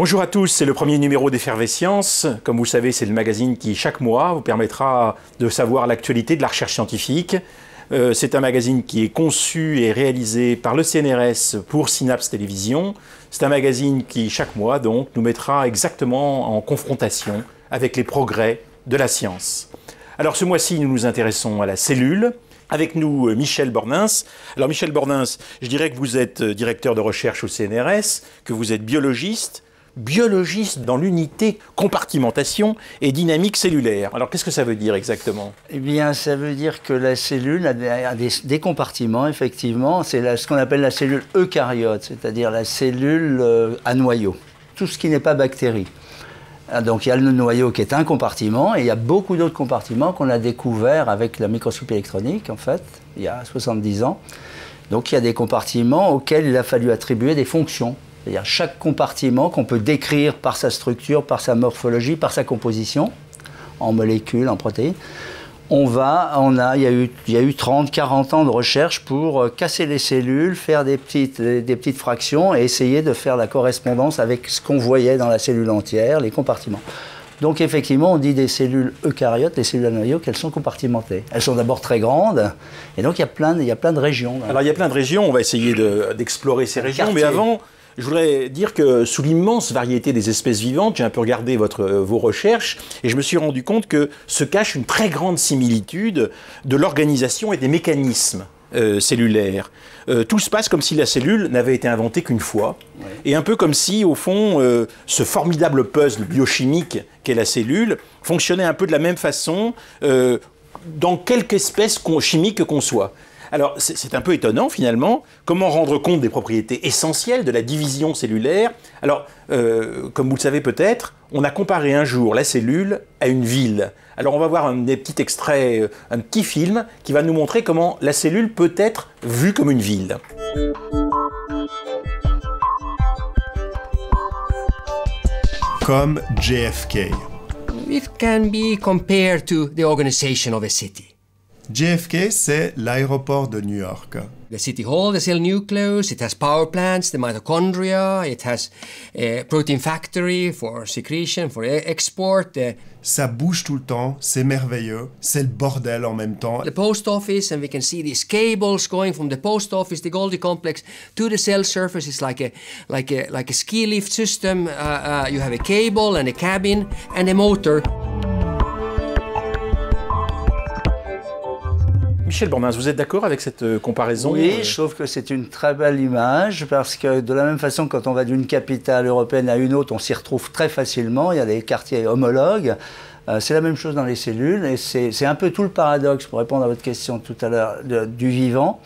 Bonjour à tous, c'est le premier numéro d'Effervescience. Comme vous le savez, c'est le magazine qui, chaque mois, vous permettra de savoir l'actualité de la recherche scientifique. C'est un magazine qui est conçu et réalisé par le CNRS pour Synapse Télévision. C'est un magazine qui, chaque mois, donc, nous mettra exactement en confrontation avec les progrès de la science. Alors, ce mois-ci, nous nous intéressons à la cellule. Avec nous, Michel Bornins. Alors, Michel Bornins, je dirais que vous êtes directeur de recherche au CNRS, que vous êtes biologiste dans l'unité compartimentation et dynamique cellulaire. Alors, qu'est-ce que ça veut dire exactement? Eh bien, ça veut dire que la cellule a des compartiments, effectivement. C'est ce qu'on appelle la cellule eucaryote, c'est-à-dire la cellule à noyau. Tout ce qui n'est pas bactérie. Donc, il y a le noyau qui est un compartiment, et il y a beaucoup d'autres compartiments qu'on a découverts avec la microscopie électronique, en fait, il y a 70 ans. Donc, il y a des compartiments auxquels il a fallu attribuer des fonctions. C'est-à-dire chaque compartiment qu'on peut décrire par sa structure, par sa morphologie, par sa composition, en molécules, en protéines. Il y a eu 30, 40 ans de recherche pour casser les cellules, faire des petites fractions et essayer de faire la correspondance avec ce qu'on voyait dans la cellule entière, les compartiments. Donc effectivement, on dit des cellules eucaryotes, les cellules à noyau, qu'elles sont compartimentées. Elles sont d'abord très grandes, et donc il y a plein de régions. Alors il y a plein de régions, on va essayer d'explorer ces régions, mais avant, je voudrais dire que sous l'immense variété des espèces vivantes, j'ai un peu regardé vos recherches, et je me suis rendu compte que se cache une très grande similitude de l'organisation et des mécanismes cellulaires. Tout se passe comme si la cellule n'avait été inventée qu'une fois, et un peu comme si, au fond, ce formidable puzzle biochimique qu'est la cellule fonctionnait un peu de la même façon dans quelque espèce chimique qu'on soit. Alors, c'est un peu étonnant, finalement. Comment rendre compte des propriétés essentielles de la division cellulaire? Alors, comme vous le savez peut-être, on a comparé un jour la cellule à une ville. Alors, on va voir des petits extraits, un petit film qui va nous montrer comment la cellule peut être vue comme une ville. Comme JFK. It can be compared to the organization of a city. JFK, c'est l'aéroport de New York. The city hall, the cell nucleus, it has power plants, the mitochondria, it has a protein factory for secretion, for export. Ça bouge tout le temps, c'est merveilleux, c'est le bordel en même temps. The post office, and we can see these cables going from the post office, the Golgi complex, to the cell surface. It's like a ski lift system. You have a cable and a cabin and a motor. Michel Bornins, vous êtes d'accord avec cette comparaison? Oui, je trouve que c'est une très belle image parce que de la même façon, quand on va d'une capitale européenne à une autre, on s'y retrouve très facilement, il y a des quartiers homologues. C'est la même chose dans les cellules et c'est un peu tout le paradoxe, pour répondre à votre question tout à l'heure, du vivant,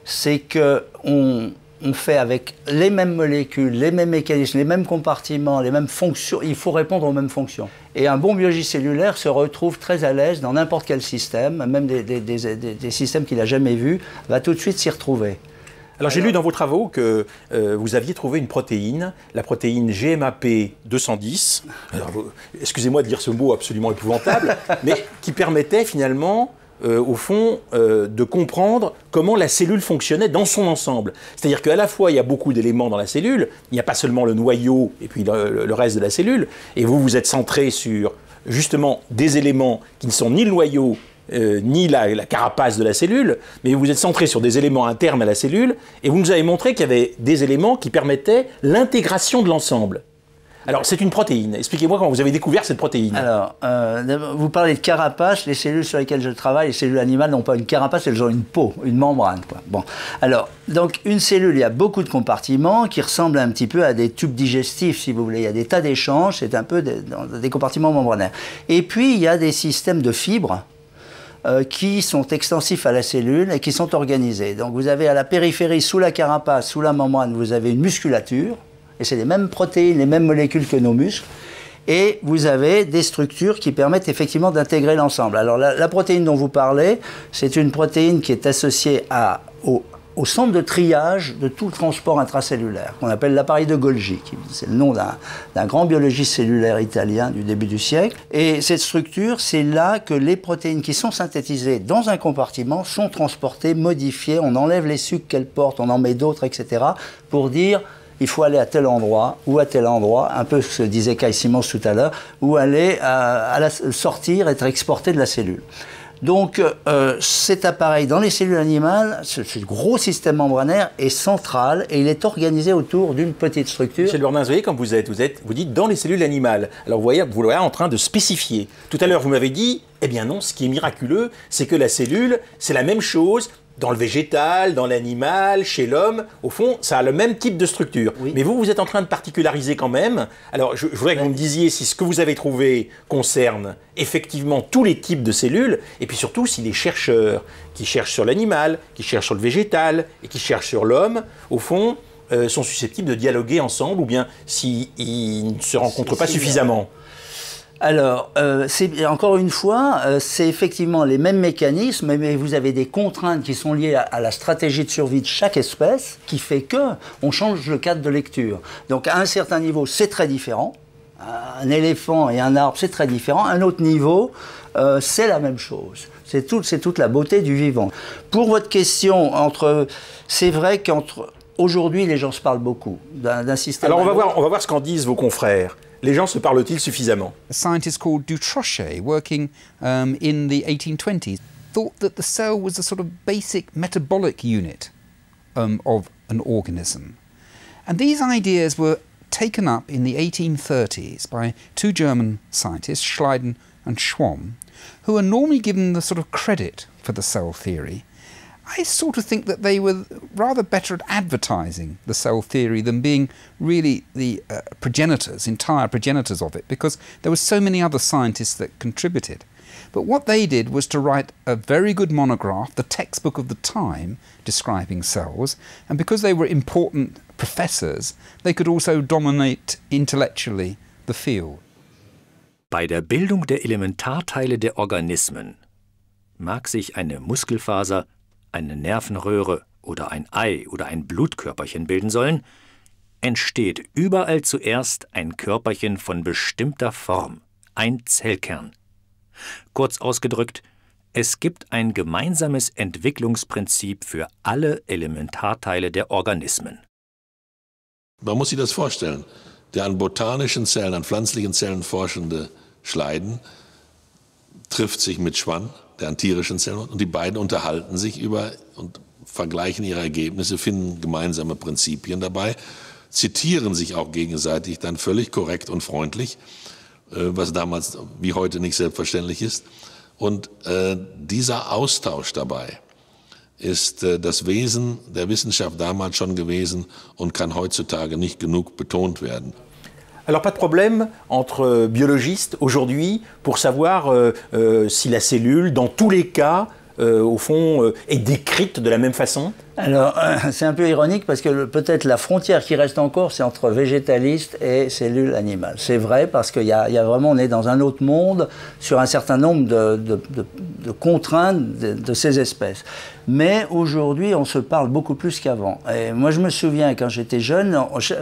c'est qu'on fait avec les mêmes molécules, les mêmes mécanismes, les mêmes compartiments, les mêmes fonctions, il faut répondre aux mêmes fonctions. Et un bon biologiste cellulaire se retrouve très à l'aise dans n'importe quel système, même des systèmes qu'il n'a jamais vus, va tout de suite s'y retrouver. Alors j'ai lu dans vos travaux que vous aviez trouvé une protéine, la protéine GMAP210, excusez-moi de dire ce mot absolument épouvantable, mais qui permettait finalement au fond, de comprendre comment la cellule fonctionnait dans son ensemble. C'est-à-dire qu'à la fois, il y a beaucoup d'éléments dans la cellule, il n'y a pas seulement le noyau et puis le reste de la cellule, et vous, vous êtes centré sur, justement, des éléments qui ne sont ni le noyau, ni la carapace de la cellule, mais vous êtes centré sur des éléments internes à la cellule, et vous nous avez montré qu'il y avait des éléments qui permettaient l'intégration de l'ensemble. Alors, c'est une protéine. Expliquez-moi comment vous avez découvert cette protéine. Alors, vous parlez de carapace. Les cellules sur lesquelles je travaille, les cellules animales n'ont pas une carapace, elles ont une peau, une membrane, quoi. Bon. Alors, donc, une cellule, il y a beaucoup de compartiments qui ressemblent un petit peu à des tubes digestifs, si vous voulez. Il y a des tas d'échanges, c'est un peu des compartiments membranaires. Et puis, il y a des systèmes de fibres qui sont extensifs à la cellule et qui sont organisés. Donc, vous avez à la périphérie, sous la carapace, sous la membrane, vous avez une musculature. Et c'est les mêmes protéines, les mêmes molécules que nos muscles. Et vous avez des structures qui permettent effectivement d'intégrer l'ensemble. Alors la protéine dont vous parlez, c'est une protéine qui est associée au centre de triage de tout le transport intracellulaire, qu'on appelle l'appareil de Golgi. C'est le nom d'un grand biologiste cellulaire italien du début du siècle. Et cette structure, c'est là que les protéines qui sont synthétisées dans un compartiment sont transportées, modifiées. On enlève les sucres qu'elles portent, on en met d'autres, etc. pour dire il faut aller à tel endroit ou à tel endroit, un peu ce que disait Kai Simons tout à l'heure, ou aller sortir, être exporté de la cellule. Donc cet appareil dans les cellules animales, ce gros système membranaire est central et il est organisé autour d'une petite structure. Michel Bornin, vous voyez, comme vous dites dans les cellules animales. Alors vous voyez en train de spécifier. Tout à l'heure, vous m'avez dit, eh bien non, ce qui est miraculeux, c'est que la cellule, c'est la même chose dans le végétal, dans l'animal, chez l'homme. Au fond, ça a le même type de structure. Oui. Mais vous êtes en train de particulariser quand même. Alors, je voudrais que vous me disiez si ce que vous avez trouvé concerne effectivement tous les types de cellules, et puis surtout si les chercheurs qui cherchent sur l'animal, qui cherchent sur le végétal et qui cherchent sur l'homme, au fond, sont susceptibles de dialoguer ensemble, ou bien s'ils ne se rencontrent pas suffisamment. Alors, encore une fois, c'est effectivement les mêmes mécanismes, mais vous avez des contraintes qui sont liées à la stratégie de survie de chaque espèce, qui fait qu'on change le cadre de lecture. Donc, à un certain niveau, c'est très différent. Un éléphant et un arbre, c'est très différent. À un autre niveau, c'est la même chose. C'est toute la beauté du vivant. Pour votre question, c'est vrai qu'aujourd'hui, les gens se parlent beaucoup d'un système... Alors, on va voir ce qu'en disent vos confrères. Les gens se parlent-ils suffisamment? A scientist called Dutrochet, working in the 1820s, thought that the cell was a sort of basic metabolic unit of an organism. And these ideas were taken up in the 1830s by two German scientists, Schleiden and Schwamm, who are normally given the sort of credit for the cell theory. I sort of think that they were rather better at advertising the cell theory than being really the entire progenitors of it, because there were so many other scientists that contributed. But what they did was to write a very good monograph, the textbook of the time, describing cells, and because they were important professors, they could also dominate intellectually the field. Bei der Bildung der Elementarteile der Organismen mag sich eine Muskelfaser, eine Nervenröhre oder ein Ei oder ein Blutkörperchen bilden sollen, entsteht überall zuerst ein Körperchen von bestimmter Form, ein Zellkern. Kurz ausgedrückt, es gibt ein gemeinsames Entwicklungsprinzip für alle Elementarteile der Organismen. Man muss sich das vorstellen. Der an botanischen Zellen, an pflanzlichen Zellen forschende Schleiden trifft sich mit Schwann, der an tierischen Zellen, und die beiden unterhalten sich und vergleichen ihre Ergebnisse, finden gemeinsame Prinzipien dabei, zitieren sich auch gegenseitig dann völlig korrekt und freundlich, was damals wie heute nicht selbstverständlich ist. Und dieser Austausch dabei ist das Wesen der Wissenschaft damals schon gewesen und kann heutzutage nicht genug betont werden. Alors pas de problème entre biologistes aujourd'hui pour savoir si la cellule, dans tous les cas, au fond, est décrite de la même façon? Alors, c'est un peu ironique parce que peut-être la frontière qui reste encore, c'est entre végétalistes et cellules animales. C'est vrai parce qu'il y a vraiment, on est dans un autre monde sur un certain nombre de contraintes de ces espèces. Mais aujourd'hui, on se parle beaucoup plus qu'avant. Et moi, je me souviens, quand j'étais jeune,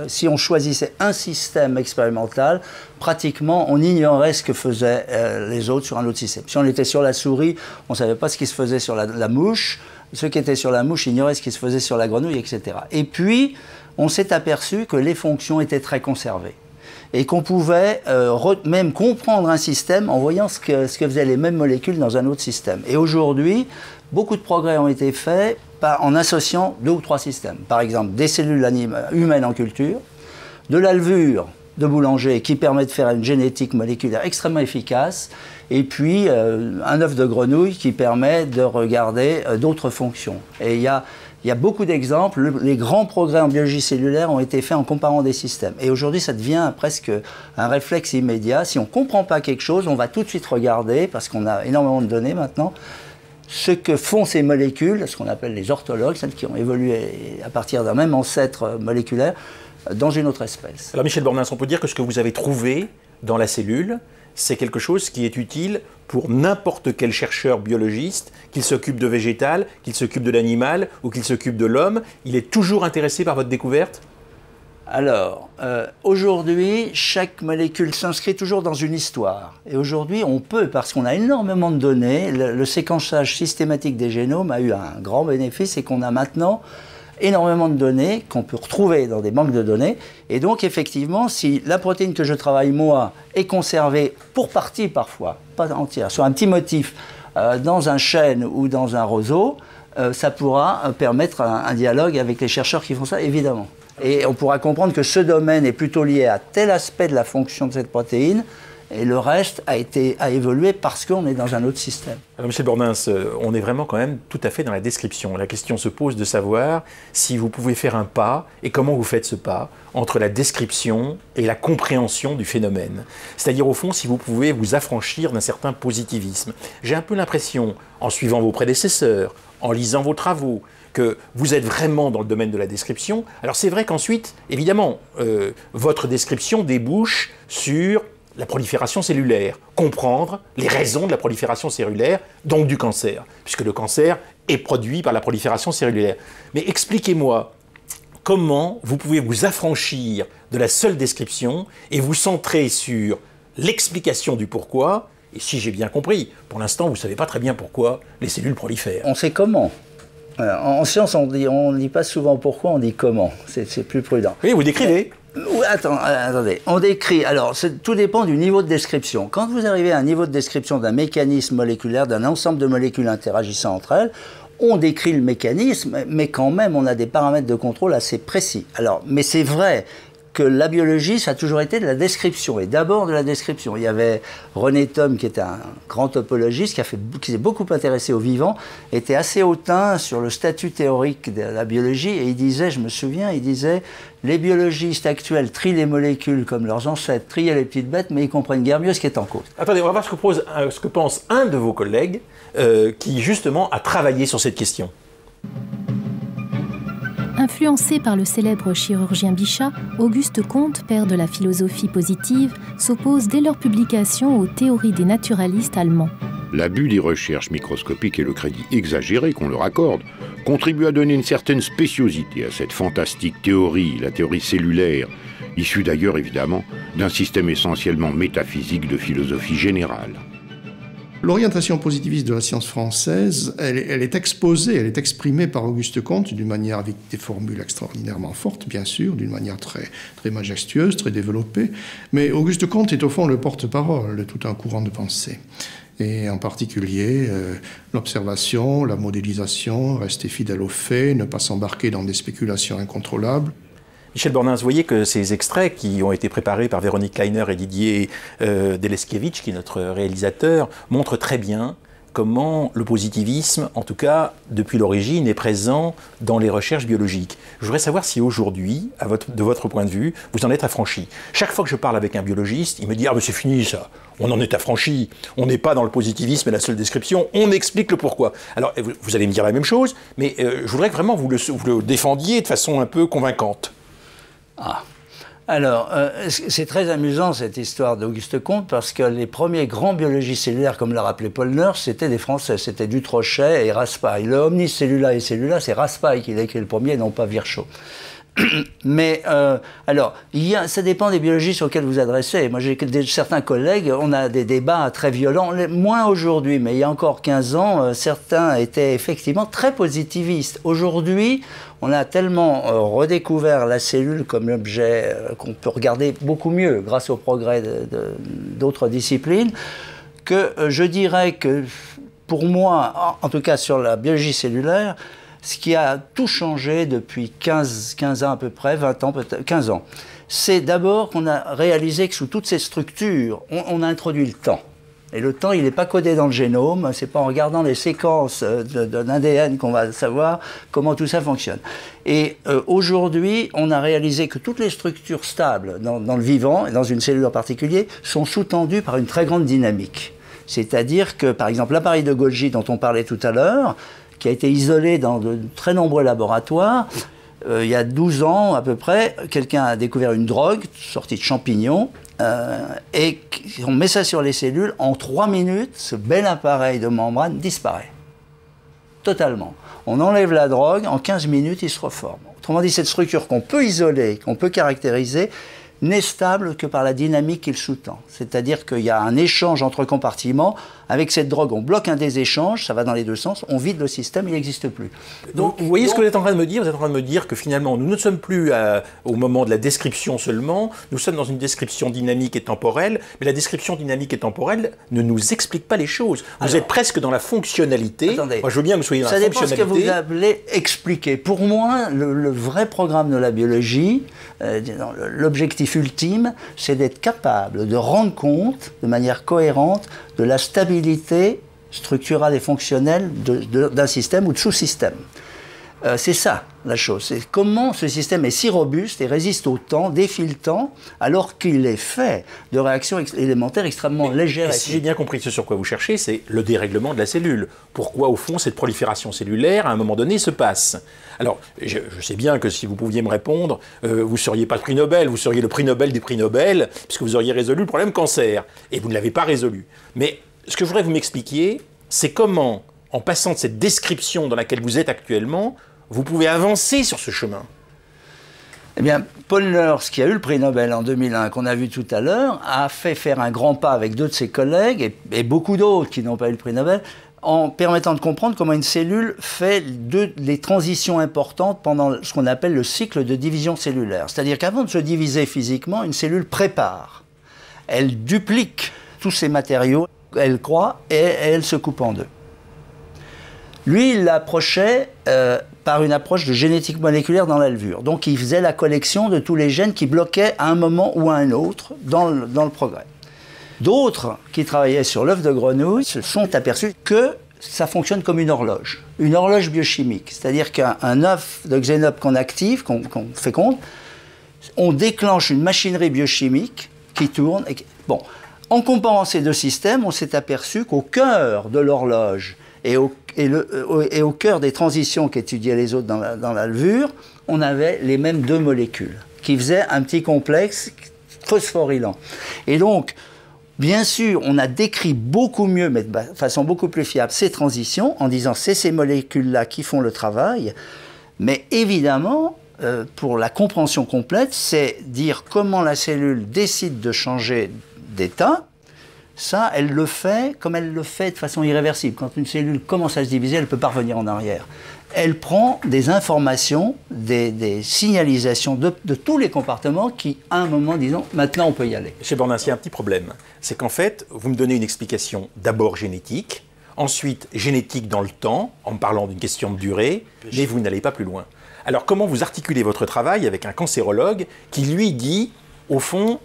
si on choisissait un système expérimental, pratiquement, on ignorait ce que faisaient les autres sur un autre système. Si on était sur la souris, on ne savait pas ce qui se faisait sur la mouche. Ceux qui étaient sur la mouche ignoraient ce qui se faisait sur la grenouille, etc. Et puis, on s'est aperçu que les fonctions étaient très conservées. Et qu'on pouvait même comprendre un système en voyant ce que faisaient les mêmes molécules dans un autre système. Et aujourd'hui, beaucoup de progrès ont été faits en associant 2 ou 3 systèmes. Par exemple, des cellules humaines en culture, de la levure de boulanger qui permet de faire une génétique moléculaire extrêmement efficace, et puis un œuf de grenouille qui permet de regarder d'autres fonctions. Et il y a beaucoup d'exemples. Les grands progrès en biologie cellulaire ont été faits en comparant des systèmes. Et aujourd'hui, ça devient presque un réflexe immédiat. Si on ne comprend pas quelque chose, on va tout de suite regarder, parce qu'on a énormément de données maintenant, ce que font ces molécules, ce qu'on appelle les orthologues, celles qui ont évolué à partir d'un même ancêtre moléculaire, dans une autre espèce. Alors Michel Bornin, on peut dire que ce que vous avez trouvé dans la cellule, c'est quelque chose qui est utile pour n'importe quel chercheur biologiste, qu'il s'occupe de végétal, qu'il s'occupe de l'animal ou qu'il s'occupe de l'homme. Il est toujours intéressé par votre découverte? Alors, aujourd'hui, chaque molécule s'inscrit toujours dans une histoire. Et aujourd'hui, on peut, parce qu'on a énormément de données, le séquençage systématique des génomes a eu un grand bénéfice, et qu'on a maintenant énormément de données qu'on peut retrouver dans des banques de données. Et donc, effectivement, si la protéine que je travaille, moi, est conservée pour partie parfois, pas entière, sur un petit motif, dans un chêne ou dans un roseau, ça pourra permettre un dialogue avec les chercheurs qui font ça, évidemment. Et on pourra comprendre que ce domaine est plutôt lié à tel aspect de la fonction de cette protéine, et le reste a évolué parce qu'on est dans un autre système. Alors, Michel Bornins, on est vraiment quand même tout à fait dans la description. La question se pose de savoir si vous pouvez faire un pas, et comment vous faites ce pas, entre la description et la compréhension du phénomène. C'est-à-dire, au fond, si vous pouvez vous affranchir d'un certain positivisme. J'ai un peu l'impression, en suivant vos prédécesseurs, en lisant vos travaux, que vous êtes vraiment dans le domaine de la description. Alors c'est vrai qu'ensuite, évidemment, votre description débouche sur la prolifération cellulaire, comprendre les raisons de la prolifération cellulaire, donc du cancer, puisque le cancer est produit par la prolifération cellulaire. Mais expliquez-moi, comment vous pouvez vous affranchir de la seule description et vous centrer sur l'explication du pourquoi. Et si j'ai bien compris, pour l'instant, vous ne savez pas très bien pourquoi les cellules prolifèrent. On sait comment. En science, on ne dit pas souvent pourquoi, on dit comment. C'est plus prudent. Oui, vous décrivez. Attendez, on décrit. Alors, tout dépend du niveau de description. Quand vous arrivez à un niveau de description d'un mécanisme moléculaire, d'un ensemble de molécules interagissant entre elles, on décrit le mécanisme, mais quand même, on a des paramètres de contrôle assez précis. Alors, mais c'est vrai que la biologie, ça a toujours été de la description, et d'abord de la description. Il y avait René Thom, qui était un grand topologiste, qui s'est beaucoup intéressé aux vivants, était assez hautain sur le statut théorique de la biologie, et il disait, je me souviens, il disait, les biologistes actuels trient les molécules comme leurs ancêtres triaient les petites bêtes, mais ils comprennent guère mieux ce qui est en cause. Attendez, on va voir ce que pense un de vos collègues, qui justement a travaillé sur cette question. Influencé par le célèbre chirurgien Bichat, Auguste Comte, père de la philosophie positive, s'oppose dès leur publication aux théories des naturalistes allemands. L'abus des recherches microscopiques et le crédit exagéré qu'on leur accorde contribuent à donner une certaine spéciosité à cette fantastique théorie, la théorie cellulaire, issue d'ailleurs évidemment d'un système essentiellement métaphysique de philosophie générale. L'orientation positiviste de la science française, elle est exposée, elle est exprimée par Auguste Comte d'une manière avec des formules extraordinairement fortes, bien sûr, d'une manière très, très majestueuse, très développée. Mais Auguste Comte est au fond le porte-parole de tout un courant de pensée. Et en particulier, l'observation, la modélisation, rester fidèle aux faits, ne pas s'embarquer dans des spéculations incontrôlables. Michel Bornins, vous voyez que ces extraits qui ont été préparés par Véronique Kleiner et Didier Deleskiewicz, qui est notre réalisateur, montrent très bien comment le positivisme, en tout cas depuis l'origine, est présent dans les recherches biologiques. Je voudrais savoir si aujourd'hui, de votre point de vue, vous en êtes affranchi. Chaque fois que je parle avec un biologiste, il me dit « Ah, mais c'est fini ça, on en est affranchi, on n'est pas dans le positivisme et la seule description, on explique le pourquoi. » Alors, vous allez me dire la même chose, mais je voudrais que vraiment vous le défendiez de façon un peu convaincante. Ah. Alors, c'est très amusant cette histoire d'Auguste Comte parce que les premiers grands biologistes cellulaires, comme l'a rappelé Paul Nurse, c'était des Français, c'était Dutrochet et Raspail. Le Omnis Cellula et Cellula, c'est Raspail qui l'a écrit le premier, non pas Virchow. Mais alors, ça dépend des biologistes auxquels vous adressez. Moi, j'ai certains collègues, on a des débats très violents, moins aujourd'hui, mais il y a encore 15 ans, certains étaient effectivement très positivistes. Aujourd'hui, on a tellement redécouvert la cellule comme objet qu'on peut regarder beaucoup mieux grâce au progrès d'autres disciplines, que je dirais que pour moi, en tout cas sur la biologie cellulaire, ce qui a tout changé depuis 15 ans à peu près, 20 ans peut-être, 15 ans, c'est d'abord qu'on a réalisé que sous toutes ces structures, on a introduit le temps. Et le temps, il n'est pas codé dans le génome, c'est pas en regardant les séquences d'un ADN qu'on va savoir comment tout ça fonctionne. Et aujourd'hui, on a réalisé que toutes les structures stables dans le vivant, et dans une cellule en particulier, sont sous-tendues par une très grande dynamique. C'est-à-dire que, par exemple, l'appareil de Golgi dont on parlait tout à l'heure, qui a été isolé dans de très nombreux laboratoires, il y a 12 ans à peu près, quelqu'un a découvert une drogue sortie de champignons, et on met ça sur les cellules, en 3 minutes, ce bel appareil de membrane disparaît. Totalement. On enlève la drogue, en 15 minutes, il se reforme. Autrement dit, cette structure qu'on peut isoler, qu'on peut caractériser, n'est stable que par la dynamique qu'il sous-tend. C'est-à-dire qu'il y a un échange entre compartiments. Avec cette drogue, on bloque un des échanges, ça va dans les deux sens, on vide le système, il n'existe plus. Donc, vous voyez ce que vous êtes en train de me dire? Vous êtes en train de me dire que finalement, nous ne sommes plus au moment de la description seulement, nous sommes dans une description dynamique et temporelle, mais la description dynamique et temporelle ne nous explique pas les choses. Vous êtes presque dans la fonctionnalité. Attendez, moi je veux bien que vous soyez dans la fonctionnalité. Ça dépend ce que vous appelez expliquer. Pour moi, le vrai programme de la biologie, l'objectif ultime, c'est d'être capable de rendre compte de manière cohérente de la stabilité structurale et fonctionnelle d'un système ou de sous-système. C'est ça la chose, c'est comment ce système est si robuste et résiste au temps, défie le temps, alors qu'il est fait de réactions élémentaires extrêmement légères. Et si j'ai bien compris ce sur quoi vous cherchez, c'est le dérèglement de la cellule. Pourquoi, au fond, cette prolifération cellulaire, à un moment donné, se passe? Alors, je sais bien que si vous pouviez me répondre, vous ne seriez pas le prix Nobel, vous seriez le prix Nobel des prix Nobel, puisque vous auriez résolu le problème cancer, et vous ne l'avez pas résolu. Mais ce que je voudrais que vous m'expliquiez, c'est comment, en passant de cette description dans laquelle vous êtes actuellement, vous pouvez avancer sur ce chemin. Eh bien, Paul Ners, qui a eu le prix Nobel en 2001, qu'on a vu tout à l'heure, a fait faire un grand pas avec deux de ses collègues, et beaucoup d'autres qui n'ont pas eu le prix Nobel, en permettant de comprendre comment une cellule fait des transitions importantes pendant ce qu'on appelle le cycle de division cellulaire. C'est-à-dire qu'avant de se diviser physiquement, une cellule prépare. Elle duplique tous ses matériaux, elle croît et elle se coupe en deux. Lui, il l'approchait par une approche de génétique moléculaire dans la levure. Donc, il faisait la collection de tous les gènes qui bloquaient à un moment ou à un autre dans le progrès. D'autres qui travaillaient sur l'œuf de grenouille se sont aperçus que ça fonctionne comme une horloge biochimique. C'est-à-dire qu'un œuf de xénope qu'on active, qu'on féconde, on déclenche une machinerie biochimique qui tourne. Bon, en comparant ces deux systèmes, on s'est aperçu qu'au cœur de l'horloge et au cœur des transitions qu'étudiaient les autres dans la levure, on avait les mêmes deux molécules qui faisaient un petit complexe phosphorylant. Et donc, bien sûr, on a décrit beaucoup mieux, mais de façon beaucoup plus fiable, ces transitions en disant c'est ces molécules-là qui font le travail. Mais évidemment, pour la compréhension complète, c'est dire comment la cellule décide de changer d'état. Ça, elle le fait comme elle le fait de façon irréversible. Quand une cellule commence à se diviser, elle ne peut pas revenir en arrière. Elle prend des informations, des signalisations de tous les compartiments qui, à un moment, disons, maintenant on peut y aller. Chez Bordas, il y a un petit problème. C'est qu'en fait, vous me donnez une explication d'abord génétique, ensuite génétique dans le temps, en me parlant d'une question de durée, mais vous n'allez pas plus loin. Alors comment vous articulez votre travail avec un cancérologue qui lui dit, au fond,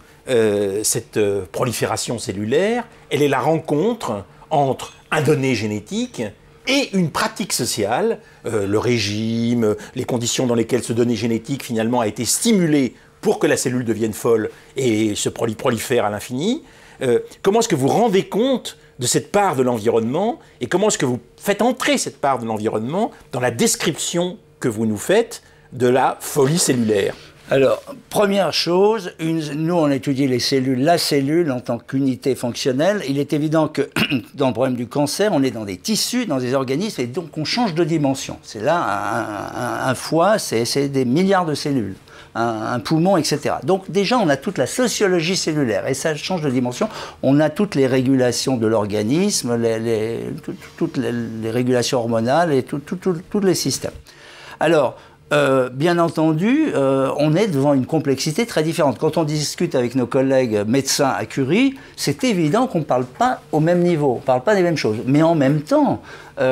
cette prolifération cellulaire, elle est la rencontre entre un donné génétique et une pratique sociale, le régime, les conditions dans lesquelles ce donné génétique finalement a été stimulé pour que la cellule devienne folle et se prolifère à l'infini. Comment est-ce que vous rendez compte de cette part de l'environnement et comment est-ce que vous faites entrer cette part de l'environnement dans la description que vous nous faites de la folie cellulaire? Alors, première chose, nous on étudie les cellules, la cellule en tant qu'unité fonctionnelle. Il est évident que dans le problème du cancer, on est dans des tissus, dans des organismes, et donc on change de dimension. C'est là, un foie, c'est des milliards de cellules, un poumon, etc. Donc déjà, on a toute la sociologie cellulaire, et ça change de dimension. On a toutes les régulations de l'organisme, toutes les régulations hormonales, et tous les systèmes. Alors, bien entendu, on est devant une complexité très différente. Quand on discute avec nos collègues médecins à Curie, c'est évident qu'on ne parle pas au même niveau, on ne parle pas des mêmes choses. Mais en même temps,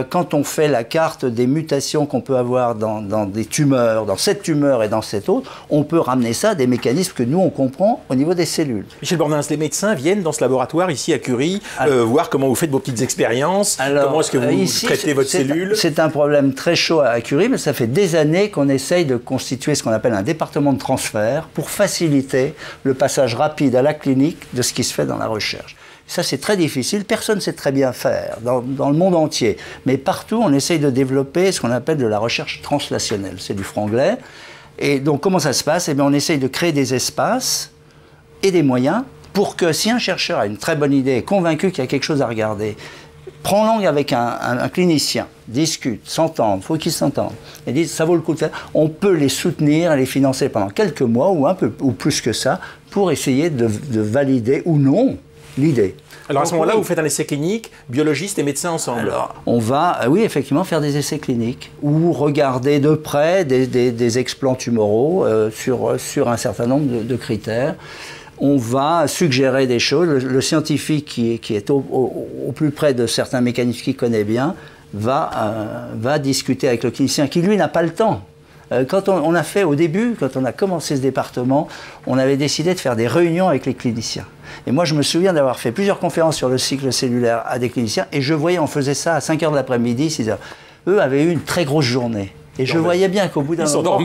quand on fait la carte des mutations qu'on peut avoir dans des tumeurs, dans cette tumeur et dans cette autre, on peut ramener ça à des mécanismes que nous, on comprend au niveau des cellules. Michel Bordas, les médecins viennent dans ce laboratoire ici à Curie voir comment vous faites vos petites expériences, comment est-ce que vous traitez votre cellule. C'est un problème très chaud à Curie, mais ça fait des années qu'on essaye de constituer ce qu'on appelle un département de transfert pour faciliter le passage rapide à la clinique de ce qui se fait dans la recherche. Ça, c'est très difficile. Personne ne sait très bien faire dans le monde entier. Mais partout, on essaye de développer ce qu'on appelle de la recherche translationnelle. C'est du franglais. Et donc, comment ça se passe? Eh bien, on essaye de créer des espaces et des moyens pour que si un chercheur a une très bonne idée, est convaincu qu'il y a quelque chose à regarder, prend langue avec un clinicien, discute, s'entende, il faut qu'ils s'entendent, et disent ça vaut le coup de faire, on peut les soutenir et les financer pendant quelques mois ou un peu ou plus que ça pour essayer de valider ou non l'idée. Alors à ce moment-là, vous faites un essai clinique, biologiste et médecin ensemble. Alors, on va, oui, effectivement, faire des essais cliniques ou regarder de près des explants tumoraux sur un certain nombre de critères. On va suggérer des choses. Le scientifique qui est au plus près de certains mécanismes qu'il connaît bien va discuter avec le clinicien qui, lui, n'a pas le temps. Quand on a fait au début, quand on a commencé ce département, on avait décidé de faire des réunions avec les cliniciens. Et moi, je me souviens d'avoir fait plusieurs conférences sur le cycle cellulaire à des cliniciens, et je voyais, on faisait ça à 5 h de l'après-midi, 6 h. Eux avaient eu une très grosse journée. Et je voyais bien qu'au bout d'un moment...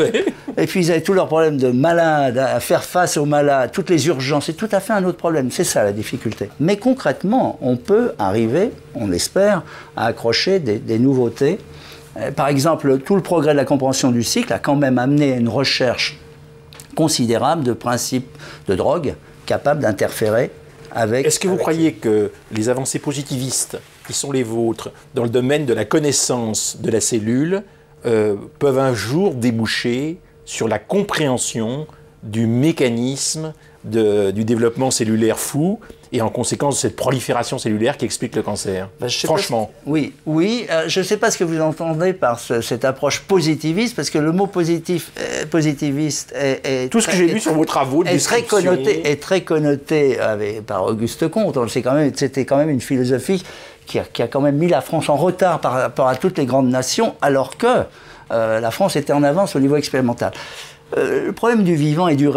Et puis ils avaient tous leurs problèmes de malades, à faire face aux malades, toutes les urgences, c'est tout à fait un autre problème. C'est ça la difficulté. Mais concrètement, on peut arriver, on l'espère, à accrocher des nouveautés. Par exemple, tout le progrès de la compréhension du cycle a quand même amené une recherche considérable de principes de drogue capables d'interférer avec... Est-ce que vous croyez que les avancées positivistes qui sont les vôtres dans le domaine de la connaissance de la cellule peuvent un jour déboucher sur la compréhension du mécanisme du développement cellulaire fou et en conséquence de cette prolifération cellulaire qui explique le cancer? Franchement. Oui. Je ne sais pas ce que vous entendez par cette approche positiviste, parce que le mot positiviste est tout ce que j'ai lu sur vos travaux de description est très connoté par Auguste Comte. On le sait quand même, c'était quand même une philosophie qui a quand même mis la France en retard par rapport à toutes les grandes nations, alors que la France était en avance au niveau expérimental. Le problème du vivant et de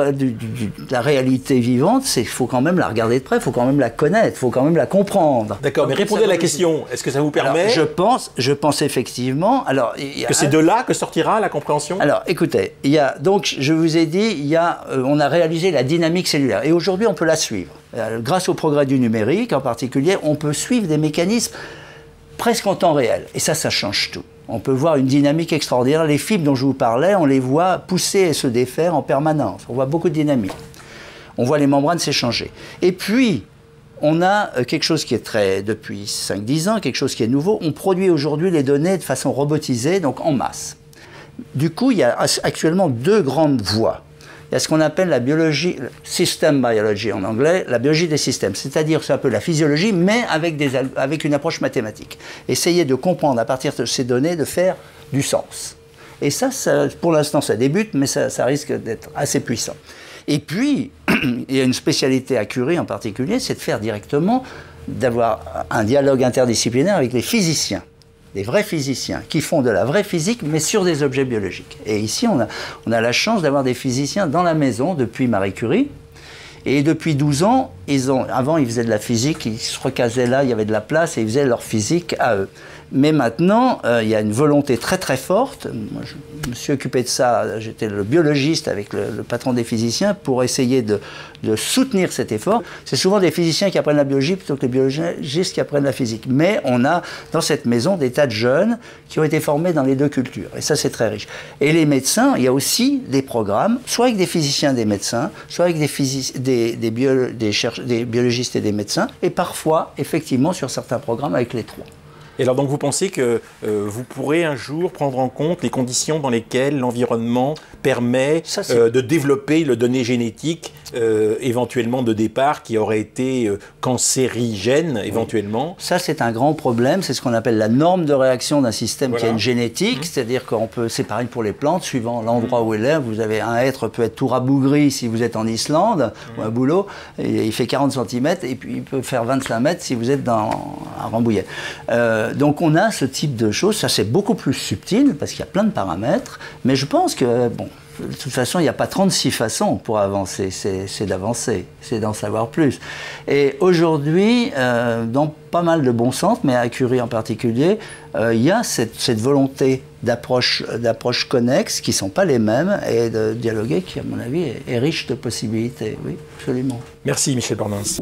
la réalité vivante, c'est qu'il faut quand même la regarder de près, il faut quand même la connaître, il faut quand même la comprendre. D'accord, mais répondez à la question. Est-ce que ça vous permet? Alors, je pense effectivement... Alors, que c'est de là que sortira la compréhension? Alors, écoutez, donc, je vous ai dit, on a réalisé la dynamique cellulaire. Et aujourd'hui, on peut la suivre. Grâce au progrès du numérique, en particulier, on peut suivre des mécanismes presque en temps réel. Et ça change tout. On peut voir une dynamique extraordinaire. Les fibres dont je vous parlais, on les voit pousser et se défaire en permanence. On voit beaucoup de dynamique. On voit les membranes s'échanger. Et puis, on a quelque chose qui est depuis 5-10 ans, quelque chose qui est nouveau. On produit aujourd'hui les données de façon robotisée, donc en masse. Du coup, il y a actuellement 2 grandes voies. Il y a ce qu'on appelle la biologie, system biology en anglais, la biologie des systèmes. C'est-à-dire, c'est un peu la physiologie, mais avec une approche mathématique. Essayer de comprendre à partir de ces données, de faire du sens. Et ça pour l'instant, ça débute, mais ça risque d'être assez puissant. Et puis, il y a une spécialité à Curie en particulier, c'est de faire directement, d'avoir un dialogue interdisciplinaire avec les physiciens. Des vrais physiciens qui font de la vraie physique, mais sur des objets biologiques. Et ici, on a la chance d'avoir des physiciens dans la maison depuis Marie Curie. Et depuis 12 ans, avant, ils faisaient de la physique, ils se recasaient là, il y avait de la place, et ils faisaient leur physique à eux. Mais maintenant, il y a une volonté très très forte. Moi, je me suis occupé de ça, j'étais le biologiste avec le patron des physiciens pour essayer de soutenir cet effort. C'est souvent des physiciens qui apprennent la biologie plutôt que les biologistes qui apprennent la physique. Mais on a dans cette maison des tas de jeunes qui ont été formés dans les 2 cultures. Et ça, c'est très riche. Et les médecins, il y a aussi des programmes, soit avec des physiciens et des médecins, soit avec des biologistes et des médecins, et parfois, effectivement, sur certains programmes, avec les 3. Et alors donc vous pensez que vous pourrez un jour prendre en compte les conditions dans lesquelles l'environnement permet de développer le donné génétique éventuellement de départ qui aurait été cancérigène éventuellement? Ça c'est un grand problème, c'est ce qu'on appelle la norme de réaction d'un système qui a une génétique, c'est-à-dire qu'on peut, c'est pareil pour les plantes, suivant l'endroit où elle est, vous avez un hêtre peut être tout rabougri si vous êtes en Islande ou à Boulot, et il fait 40 cm et puis il peut faire 25 mètres si vous êtes à Rambouillet. Donc on a ce type de choses, ça c'est beaucoup plus subtil parce qu'il y a plein de paramètres, mais je pense que, bon, de toute façon il n'y a pas 36 façons pour avancer, c'est d'avancer, c'est d'en savoir plus. Et aujourd'hui, dans pas mal de bons centres, mais à Curie en particulier, il y a cette volonté d'approche connexe qui ne sont pas les mêmes et de dialoguer qui, à mon avis, est riche de possibilités, oui, absolument. Merci Michel Bornins.